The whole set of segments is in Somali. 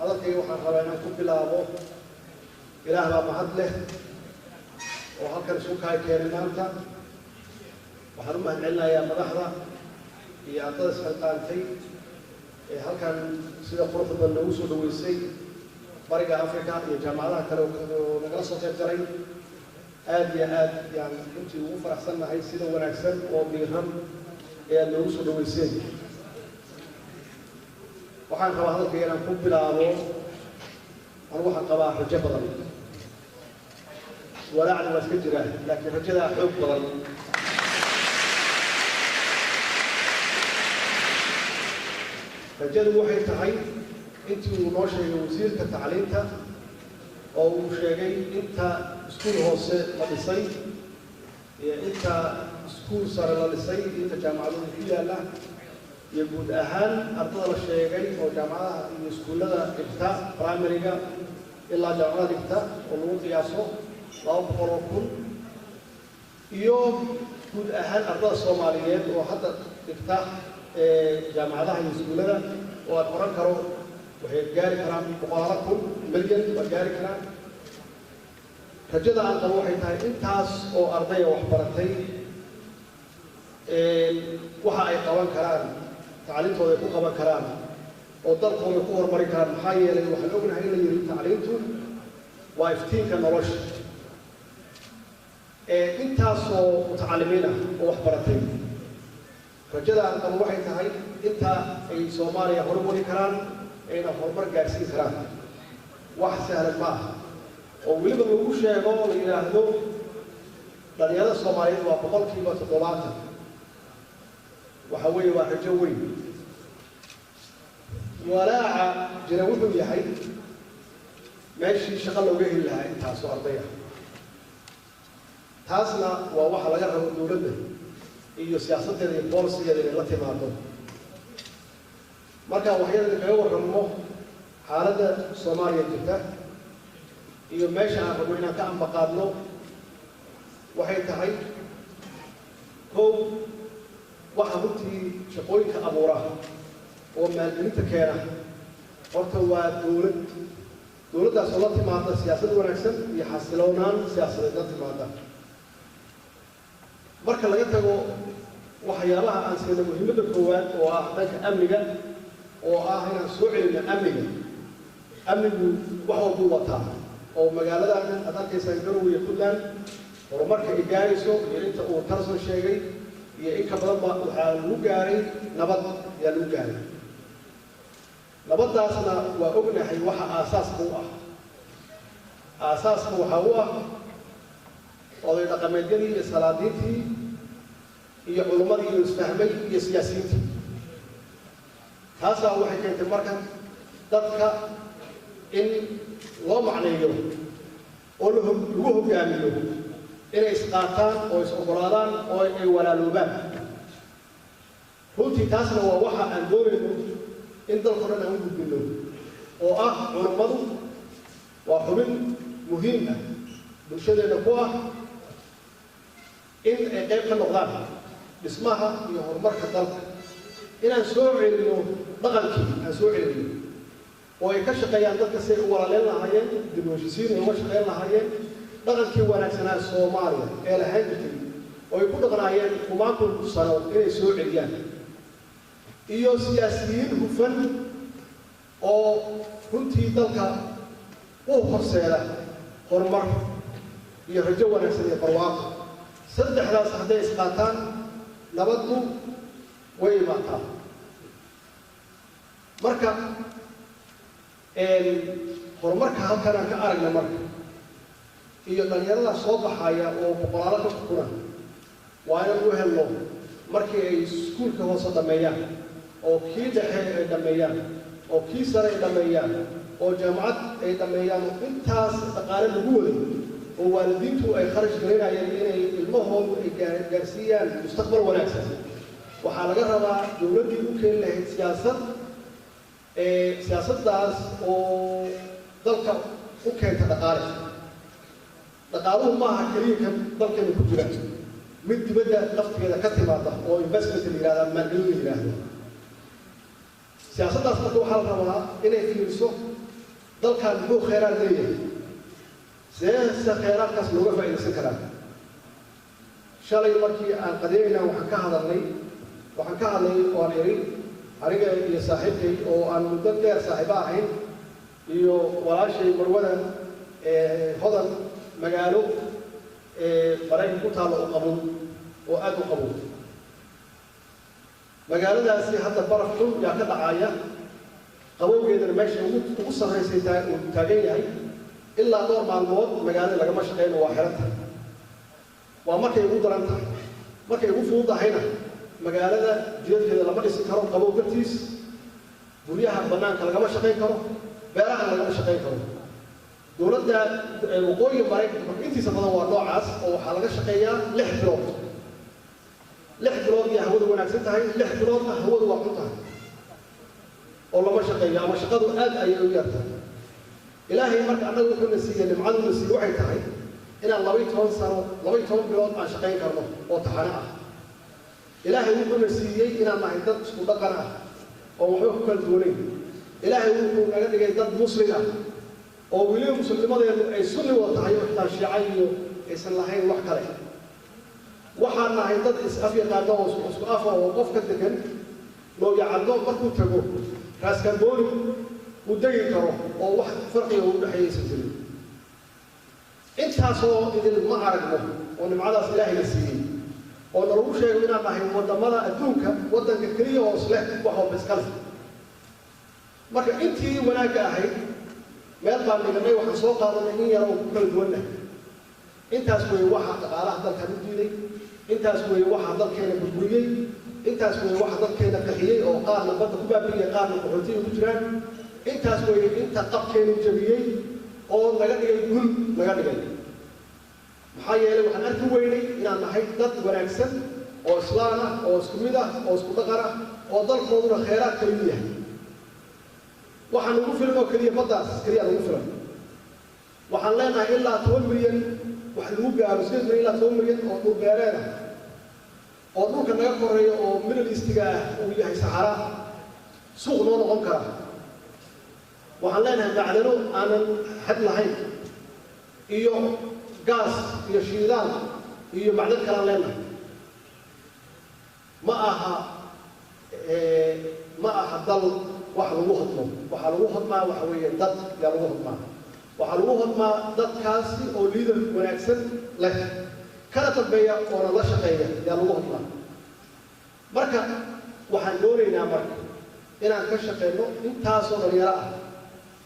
هذا كي وحنا ربنا كل بلابه إله ما محد له وهكذا سوكاي كيرمانتا وحرمه عنا يا مدحرة يا عطاس القانتي هل كان سيدا قرطة النوس ودويسي برقة أفريقيا يا جامعة كانوا نقرصوا تجرين آد يا آد يعني كنت وفر أحسن هاي سيدا ونعكسن وبيهم يا النوس ودويسي وحان قبا هذا كيران كوب بلابو أروح قبا رجاء بدل ولا على مسكجرة لكن رجاء حب بدل رجاء وحي تحي أنت وناشر وزير كتعليمته أو شيء أنت سكول هوس للصيد أنت سكول صار للصيد أنت جامعة فيها لا يقول أهل أرطال الشيء أو جامعة سكول لها إبتاء برامريكا إلا جامعة إبتاء ولو قياسه لا بقولكم يوم يقول أهل أرطال الصوماليين وحتى إبتاء جامعة لها سكول لها وأتمرن كرو وهي جاري كلام بقولكم مليون وجاري كلام رجل عن قروحي تاي إنتاس أو أرضية وحبرتين وها أي قوان كلام تعليمته يكون قوان كلام وضربه يكون مري كلام حي اللي وحلونا هنا اللي يريد تعليمته وافتين كنوش إنتاس أو متعلمين وحبرتين رجل عن قروحي تاي إنت أي سوماليا هرموني كلام أين هرمر جالسين كلام واحد سهل ما وولي بقول شيء قال إلى هذول دنيا الصوماليين وبقول كيما تطلعت وحوي واحد جوي ولا جنوبهم يحي ماشي شغل وجه لها أنت صارضية تاسنا وواحد لا يرهم دولته إيو سياسة البوليسية اللي التي معهم مركا وحيد الجو الرمو حالة الصومالية جدا iyo meesha aan rabo inaan ka ambaqaadno waxay tahay kow waxa runtii shaqooyinka abuura oo maalgelinta keena horta waa dowladdaas oo la timaada siyaasad wanaagsan iyo xasiloonaan siyaasadeed la timaada marka laga tago waxyaabaha aan sida muhiimadda koowaad oo ah dhanka amniga oo ah inaan soo celino amnigu wax walba wataa oo magaalada adalkaysan garowe Puntland horumarka ay gaarayso inta uu tarsan sheegay iyo in ka badan baa waxa lagu gaaray nabad yaa lagu gaaray nabadaasna waa ognahay waxa aasaaska u ah waxa uu ah oday dhaqameedyadii iyo salaadiintii iyo culimadii iyo isfahmay iyo siyaasiyiintii taasna waxay keentay markan dadka in loo macneeyo oo lagu hogaamiyo inay isqaataan oo is-ogolaadaan oo ay walaaloobaan runtii taasna waa waxa aan doonayno in dalka dhan aan u gudbino oo ah culimmadu waa xubin muhiim ah bulshadeena ku ah in ay qayb ka noqdaan dhismaha iyo horumarka dalka inaan soo celino dhaqankii aan soo celino oo ay ka shaqeeyaan dadka si ay u walaaleen lahaayeen dib u heshiisiin ay uga shaqeyn lahaayeen dhaqankii wanaagsanaa Soomaaliya ee lahayd jirtay oo ay ku dhaqanaayeen kumaanku sano inay soo celiyaan iyo siyaasiyiin hufan oo runtii dalka u horseeda horumar iyo rajo wanaagsan iyo barwaaqo saddexdaas hadday isqaataan nabaddu way imaataa marka horumarka halkan aan ka aragna marka iyo dhalinyarada soo baxaya oo boqolaal ka kuna waa inaan u helno markii ay iskuulka hoose dhameeyaan oo kii dhexe ay dhameeyaan oo kii sare ay dhameeyaan oo jaamacad ay dhameeyaan intaas dhaqaale lagu wado oo waalidiintu ay kharash galinayaan inay ilmahoodu ay gaarsiiyaan mustaqbal wanaagsan waxaa laga rabaa dowladdii u keeni lahayd siyaasaddaas oo dalka u keenta dhaqaaluhu maaha keliya kan dalkeena ku jira mid dibadda laftigeeda ka timaada oo investment la yidhahda maalgelin la yidhaahdo siyaasaddaas marka waxaa la rabaa inay fiiriso dalkan muxuu khayraad leeyahay seese khayraadkaas looga faa'iidaysan karaa shalay markii aan qadeynayna waxaan ka hadlay oo aan iri aniga iyo saaxiibkay oo aan muddo dheer saaxiibo ahayn iyo walaashay marwada hodan magaalo Maraykan ku taalo oo qabow oo aad u qabow magaaladaasi hadda baraf xun yaa ka dhacaya qabowgeedana meesha ugu sarreysay taagan yahay ilaa dhowr maalmood magaalada lagama shaqeyno waa xiranta waa markay ugu daran tahay markay ugu fududahayna magaalada jidadkeeda lama dhisi karo qabow dartiis guryaha bannaanka lagama shaqeyn karo beeraha lagama shaqeyn karo dowladda waqooyiga Maraykanka intiisa badan waa noocaas oo waxaa laga shaqeeyaa 6 bilood 6 bilood iyo hawadu wanaagsan tahay 6 biloodna hawadu waa xun tahay oo lama shaqeeyo ama shaqadu aad ayay u yartahay ilaahay marka annagu wuxuu na siiyay nimcadu na siiyay waxay tahay inaan 12 sano 12 bilood aan shaqeyn karno oo taxane ah ilaahay wuxuu na siiyay inaan nahay dad isku dhaqan ah oo waxba ku kala duwanayn ilaahay wuxuu naga dhigay dad muslim ah oo weliba muslimadeenu ay sunni wada tahay oo xitaa shiica iyo aysan lahayn wax kale waxaan nahay dad is-afyaqaano oo isku af oo qofka degan loo yacaddo markuu tago raaskabooni uu degi karo oo wax farqiga u dhexeeyaysan jirin intaasoo idin ma aragno oo nimcadaas ilaahay na siiyey oo nalagu sheego inaan nahay waddamada adduunka waddanka keliya oo isleh wax oo biskale marka intii wanaagga ahayd meel baan dhiganay waxaan soo qaadanay in yar oo ku kala duwanna intaas weeye waxa dhaqaalaha dalkan u diiday intaas weeye waxa dalkeena burburiyey intaas weeye waxa dalkeena qaxiyey oo qaarna badda ku baabi'iyey qaarna qaxootiga ku jiraan intaas weeye inta qabkeena jabiyey oo naga dhigay gul naga dhigay maxaa yeelay waxaan arki weynay inaan nahay dad wanaagsan oo islaan ah oo isku mid ah oo isku dhaqan ah oo dalkooduna khayraad kala yahay waxaan ugu filan oo kaliya baddaas kaliya ugu filan waxaan leenahay ilaa 10 milyan wax lagu gaaro sidoo ilaa 10 milyan oo dhul beereed ah oo dhulka naga koreeyo oo Middle East-ga uu yahay Sahara suuq noo noqon kara waxaan leenahay macdano aanan xad lahayn iyo gaas iyo shiidaal iyo macdan kale leenahay ma aha dal wax lagu hadlo waxa lagu hadmaa waxa weeye dad yaa lagu hadmaa waxa lagu hadmaa dadkaasi oo liidar wanaagsan leh kala dambeeya oo la shaqeeya yaa lagu hadmaa marka waxaan doonaynaa marka inaan ka shaqeyno intaasoo dhalinyaro ah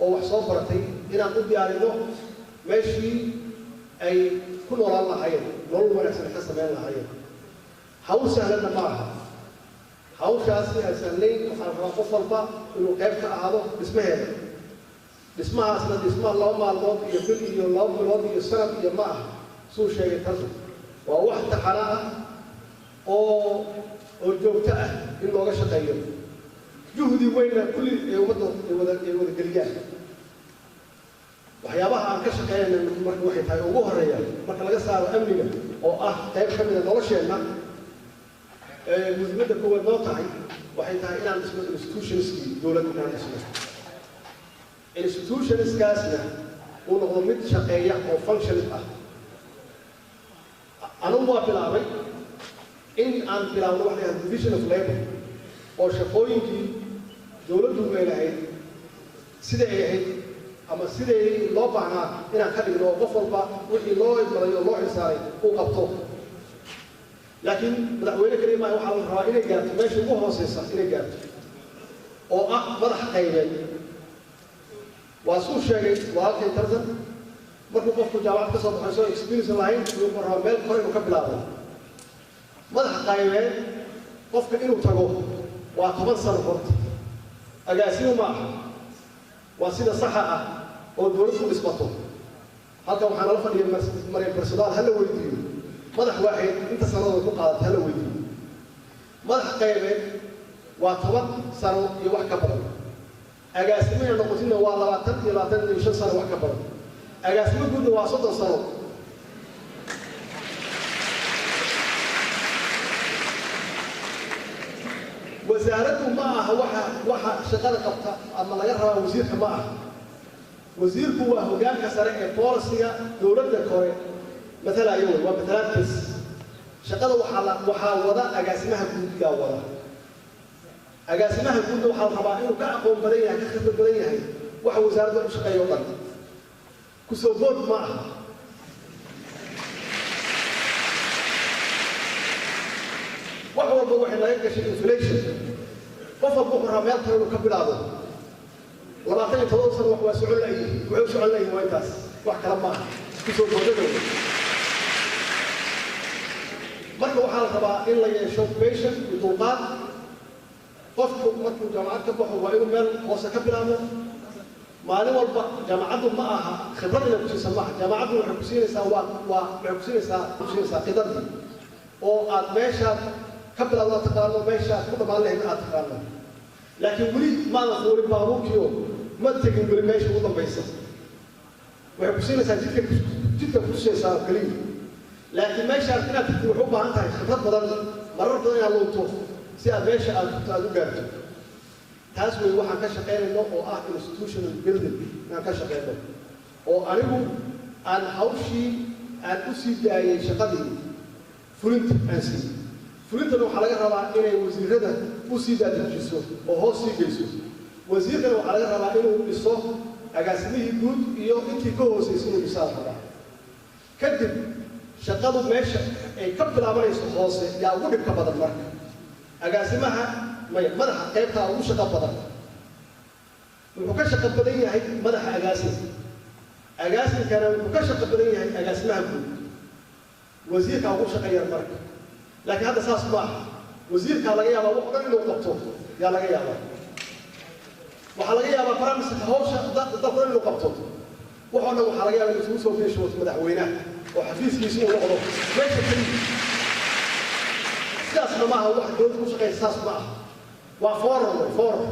oo wax soo baratay inaan u diyaarino meeshii ay ku noolaan lahaayeen nolol wanaagsan ka sameyn lahaayeen hawl sahlanna ma aha hawshaasi aysanleyn waxaan rabaa qof walba inuu qayb ka ahaado dhismaheeda dhismahaasna dhismaha 2 maalmood iyo bil iyo 2 bilood iyo sanad iyo ma aha suu sheegay tartan waa wax taxana ah oo joogto ah in looga shaqeeyo juhdi weyna kulli ee ummadda ay wada geliyaan waxyaabaha aan ka shaqeynayno marka waxay tahay ugu horeeya marka laga saaro amniga oo ah qayb ka mid ah nolosheenna muhiimadda koowaad noo tahay waxay tahay inaan dhisno institutionskii dowladda inaan dhisno institutionskaasna uu noqdo mid shaqeeya oo functionist ah anigu waa bilaabay in aan bilaabno wax la yidhahdo division of labor oo shaqooyinkii dowladdu ay lahayd siday ay ahayd ama siday loo baahnaa inaan ka dhigno oo qof walba wixii loo idmaday oo loo xilsaaray uu qabto laakiin madaxweyne kaliya maaha waxaa la rabaa inay gaarto meesha ugu hooseysa inay gaarto oo ah madax qaybeed waa suu sheegay walaalkay tartan markuu qofku jaamacad ka soo baxayso experience lahayn wuxuu rabaa meel kore inuu ka bilaabo madax qaybeed qofka inuu tago waa 10 sano horta agaasimo ma aha waa sida saxa ah oo dowladdu ku dhismato halkan waxaan la fadhiyay Maryam Barsadal hal weydiiyo madax waaxid inta sanadooda ku qaadatay hal weydiiyo madax qaybeed waa 10 sano iyo wax ka badan agaasimo noqotina waa 20 iyo 25 sano wax ka badan agaasimo guud waa 30 sano wasaaraddu ma aha waxa shaqada qabta ama laga rabaa wasiirka ma aha wasiirku waa hoggaanka sare ee boolisiga dowladda kore مثلا يوم ومثلا بس شقده waxaa wada agaasimaha guudka wada agaasimaha guud waxa rabaa inuu ka aqoon badan yahay ka khibrad badan yahay waxa wasaaradda u shaqeeyo dhan ku soo bood ma aha waxa walba waxa laga gashay inflation qof walba wuxuu rabaa meel kale inuu ka bilaabo 27 sano wax waa socon lahayd wuxuu socon lahayd waa intaas wax kale ma aha ku soo boodada marka waxaa la rabaa in la yeesho patient iyo dulqaad qofku markuu jaamacad ka baxo waa inuu meel hoose ka bilaabo maalin walba jaamacaddu ma aha khibrad inay ku siiso maaha jaamacaddu waxay ku siinaysaa waxay ku siinaysaa khibradii oo aad meeshaad ka bilaabdo taqaano meeshaad ku dhammaan lahayd aad taqaano laakiin weli maadan fuulin baabuurkiio ma tegin weli meesha ugu dambaysa waxay ku siinaysaa jidka ku tusaysaa keliya لكن ما شاء الله كنا تروحوا بعنتها خبرات بدل مرات بدل على الوطن سيا بيش أدو جرت تاسوي واحد كشقين إنه أو institutional building أنا كشقين إنه أو أريهم أن هؤشي أن أسيب أي شقدي فرنت أنسي فرنت إنه حلاقة ربع إنه وزير هذا أسيب أي جسوا أو هو سيب جسوا وزير إنه حلاقة ربع إنه الصف أجازمه يقول يوم إنتيكوه سيسمو بساط ربع كذب shaqadu meesha ay ka bilaabanayso hoose yaa ugu dhibka badan marka agaasimaha madaxa qaybta ugu shaqo badan wuxuu ka shaqo badan yahay madaxa agaasinkana wuxuu ka shaqo badan yahay agaasimaha guud wasiirka ugu shaqeeya marka laakiin hadda saas ma aha wasiirka laga yaabaa wax dhan inuu qabto yaa laga yaabaa waxaa laga yaabaa barnaamijka hawsha dadka inuu qabto waxoo dhan waxaa laga yaabaa inuu isugu soo beesho madaxweynaha وحفيز يسمو نقضه ليش الكلمة ساس معه واحد دولة مش غير ساس معه وفور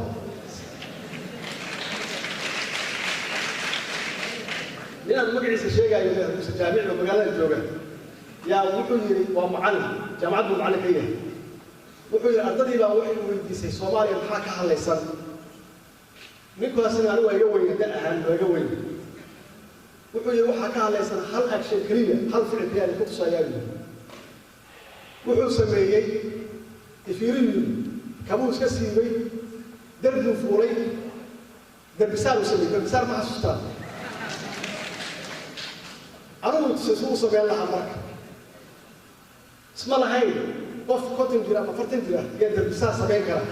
لأن المجلس الشيء قاعد يقول الجامع ومقالة الجوجة يا وحولي ومعلم جامعة معلم هي وحولي أرتدي لا وحي ويدي سومالي الحاكة على يسار نكو سنة أنا ويجوي ده أهم ويجوي wuxuu waxa ka hadlaysan hal action kaliya hal ficil kaliya ku tusayay wuxuu sameeyay ifirin kamu iska siibay darbu fuulay darbisaar sameeyay darbisaar ma xasuusta anigu soo sameeyay laha marka isma lahayn qof kontin jira ama fartin jira ee darbisaar sameyn kara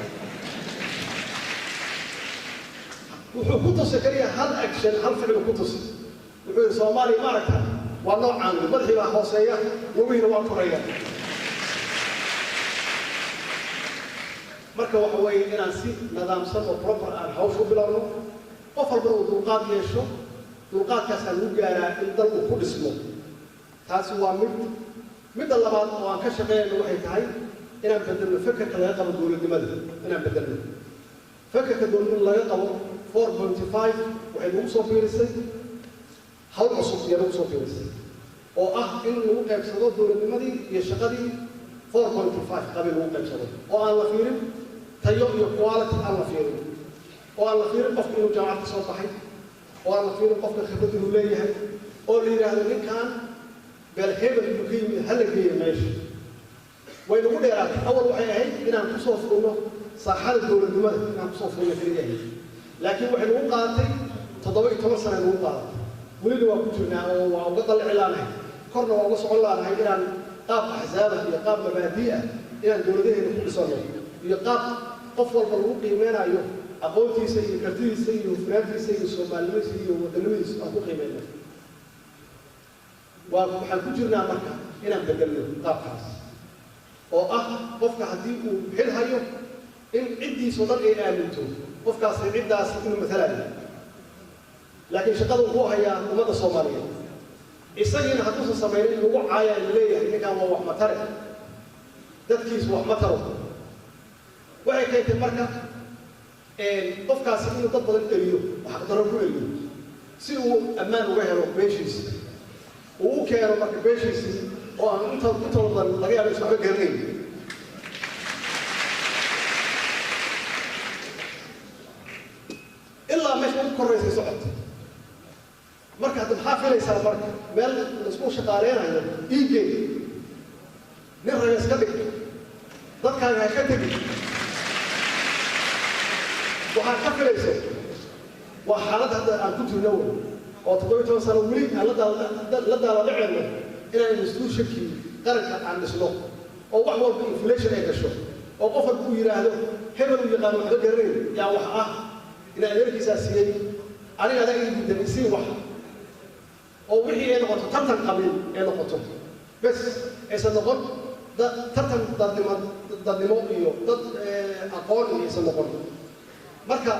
wuxuu ku tusay hal action hal ficil ku tusay wuxuu Soomaali marka waa noocan madaxii baa hooseeya wabiina waa koraya marka waxa weeye inaan si nidaamsan oo proper aan hawshu bilowno qof walba uu dulqaad yeesho dulqaadkaas aan u gaaraa in dal uu ku dhismo taasi waa mid labaad oo aan ka shaqeeyno waxay tahay inaan bedelno fikirka laga qabo dowladnimada inaan bedelno fikirka dowladnimada laga qabo 4.5 waxay ugu soo fiirisay هل عصب يلو صوفيس أو إن الوقت بصدق دولة المدي يشتغلي 4.5 قبل الوقت بصدق أو الله فيرم تيجي يقوالة الله فيرم أو الله فيرم قف إنه جامعة صوتحي أو الله فيرم قف خبرة الولاية أو اللي هذا اللي كان بالخبرة الوكيل هل كي ماشي وين يقول يا أول واحد هي إن أنا تصوف إنه صحة دولة المدي إن أنا تصوف إنه كريه لكن واحد وقعتي تضوي تمسنا الوقعة ولد وكترنا وقطع الإعلان كرنا وقص الله إلى قاب أحزابه إلى قاب مبادئه إلى دولته نقول صلوا إلى قاب قفل بالوقي من أيوه أقولتي سيء كرتي سيء وفرادي سيء وسومالي سيء وتلويس أقول قيمنا وحكترنا مكة إلى بدلنا قاب خاص قفك حديث وحل هايو إن عدي صدر إلى أمنتو قفك سيعد إنه مثلا لكن شقده هو هي أمة الصومالية. السجن هتوصل الصوماليين اللي هو عايا اللي اللي كان هو محمتره. تركيز محمتره. وهي كانت المركة قفكا سنين تطبل التريو وحقدروا كل اليوم. سيروا أمان وجهروا بيشيس. وكانوا مركب بيشيس وأنت تطلب لقيا بيسمعوا جرنين. إلا مش ممكن رئيس صعد. marka hadda maxaa filaysaa marka meel laisku shaqaaleynayo iigey nin raga iska dhig dadkaaga ha ka tegi waxaad ka filayso waa xaalad hadda aan ku jirno wey oo 17 sano weli aan la daaladhaceyno inaan institutionkii qaranka aan dhisno oo wax walba inflation ay gasho oo qof walba uu yidhaahdo hebel uu yaqaan waxba garanayn yaa wax ah ina adeerkiisaa siiyey aniga adaa ii diidan isii wax oo wixii ay noqoto tartan qabiil ay noqoto bes aysan noqon tartan dadnimo iyo dad aqoon iyo aysan noqon marka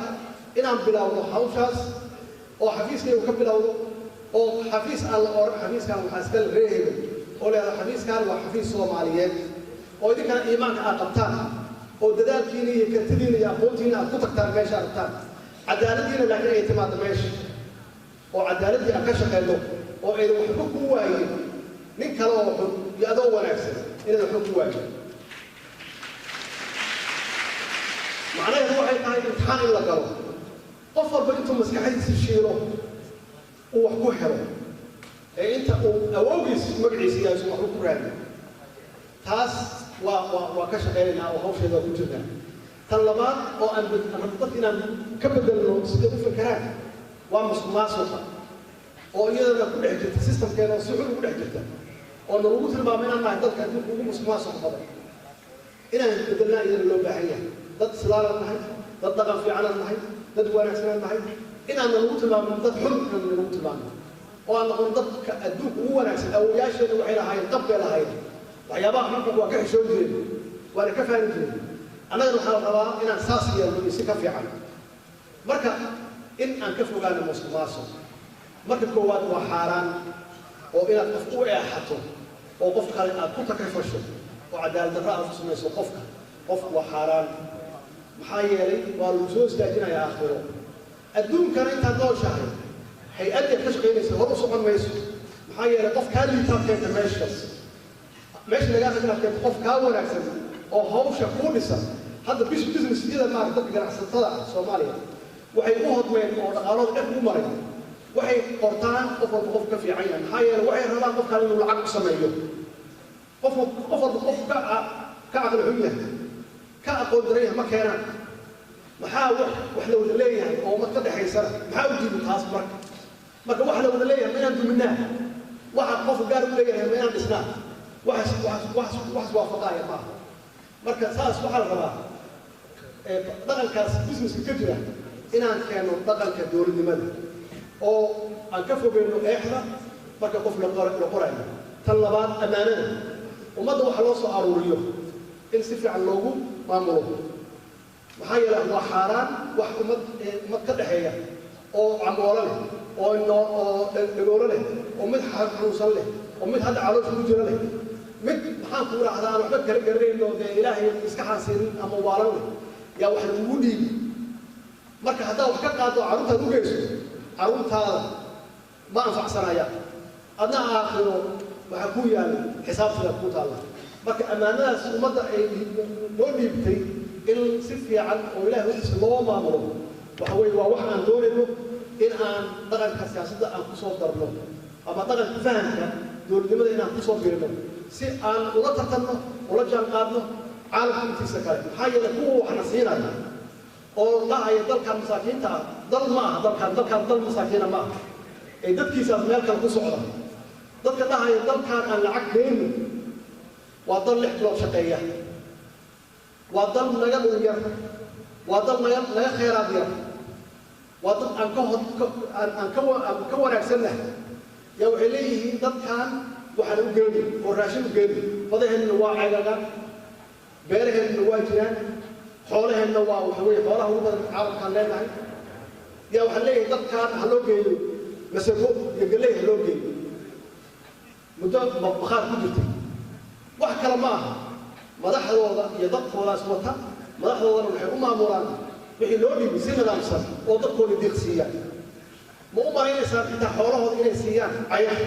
inaan bilaawno hawshaas oo xafiiskaygu ka bilowdo oo xafiis aan la oran xafiiskan waxaa iska la reehayno oo leedahay xafiiskan waa xafiis soomaaliyeed oo idinkana iimaanka aad qabtaan oo dadaalkiina iyo kartidiina iyo aqoontiina aad ku tagtaan meesha aad rabtaan cadaaladiina laakiin ay timaado meesha oo cadaaladii aan ka shaqeyno oo aydan waxba ku waayin nin kale oo xun iyo adoo wanaagsan inaydan waxba ku waayin macnaheedu waxay tahay imtixaan in la galo qof walba intuu maskaxdiisa shiilo uu wax ku helo ee inta uu awowgiis magaciisa yahay suu waxba ku raadiyo taas waa ka shaqeynaynaa oo hawsheeda waa ku jirnaa tan labaad oo aan dadka inaan ka bedelno sida u fakeraan waa musuqmaasuqa oo iyadana ku dhex jirta systemkeena oo si xun ugu dhex jirta oo nalagu tilmaamo inaan nahay dadka adduunka ugu musuqmaasuqa badan inaan bedelnaa iyadana loo baahan yahay dad islaalan nahay dad dhaqan fiicanan nahay dad wanaagsanan nahay inaan nalagu tilmaamin dad xun inaan nalagu tilmaamin oo aan noqon dadka adduunka ugu wanaagsan awowayaasheena waxay lahaayeen qab bay lahaayeen waxyaabaha xunka waa ka xishoon jireen waana ka fahmi jireen annagana waxaa la rabaa inaan saas yeelno iyo si ka fiican marka in aan ka fogaano musuqmaasuq marka koowaad waa xaaraan oo inaad qof u eexato oo qof kale aad ku takrifasho oo cadaalad darro aad ku samayso qofka waa xaaraan maxaa yeelay waa lagu soo istaajinayaa aakhiro adduunkana intaad nooshahay hay-adda ka shaqaynaysa hor u socon mayso maxaa yeelay qof kaa liitaad keenta meeshaas meesha lagaa raganaad keenta qof kaa wanaagsan oo hawsha kuu dhisan hadda businessyada maarata dadka ganacsatada ah Soomaaliya waxay u hodmeen oo dhaqaalada dhex u maray waxay qortaan qof walba qof ka fiican yahay maxaa yeelay waxay rabaan qof kale inuu lacag ku sameeyo qof walba qof ka aqal xun yahay ka aqoon daran yahay ma keenaan maxaa wax la wada leeyahay oo ma ka dhaxaysana maxaa u diiday taas marka wax la wada leeyahay ma inaan duminaa waxa qof gaar u leeyahay ma inaan dhisnaa wax waafaqaya maaha marka saas waxaa la rabaa dhaqankaas businesska ka jira inaan keeno dhaqanka dowladnimada oo aan ka fogeyno eexda marka qof la qorayo tan labaad ammaanada ummadda waxa loo soo aruuriyo in si fiican loogu maamulo maxaa yeelay waa xaaraan wax ummad ka dhaxeeya oo camoolo leh oo dhagoolo leh oo mid xanuunsan leh oo mid hadda caloosha ku jira leh mid maxaan ku raacdaa aan waxba kala garanayno dee ilaahay iska xaasirin ama waalan leh yaa wax lagugu dhiibi marka haddaa wax ka qaado carruurtaad u geyso carruurtaada ma anfacsanaya adna aakhiro waxaa ku yaala xisaabtada ku taalla marka ammaanadaas ummadda ay loo dhiibtay in si fiican oo ilaahay hodiisa loo maamulo waxa weeye waa wax aan doonayno in aan dhaqanka siyaasadda aan ku soo darno ama dhaqanka fahamka dowladnimada inaan ku soo biirno si aan ula tartanno ula jaanqaadno caalamka intiisa kale maxaa yeelay kuwa waxna siinaya oo dhahaya dalkan masaakiinta ah dal ma aha dalkan dal masaakiina ma aha ee dadkiisaas meel kale ku socda dadka dhahaya dalkan aan lacag keenno waa dal 6 bilood shaqeeya waa dal naga dhul yar waa dal naga khayraad yar waa dad aan ka wanaagsannahay yaa waxay leeyihiin dadkan waxaan u geeni oo raashin u geeni fadaheenna waa cagaga beeraheenna waa jiraan xoolaheenna waa waxa weeye xoolaha ugu badan caalamkaan leenahay yaa waxaan leeyahay dadkan ha loo geeyo masago iyo galley ha loo geeyo muddo bakhaar ku jirtay wax kale ma aha madaxdooda iyo dadkoodaas wata madaxdoodana waxay u maamulaan wixii loo dhiibay si nidaamsan oo dadkooda deeqsiiyaan ma u malaynaysaa intaa xoolahooda inay siiyaan cayax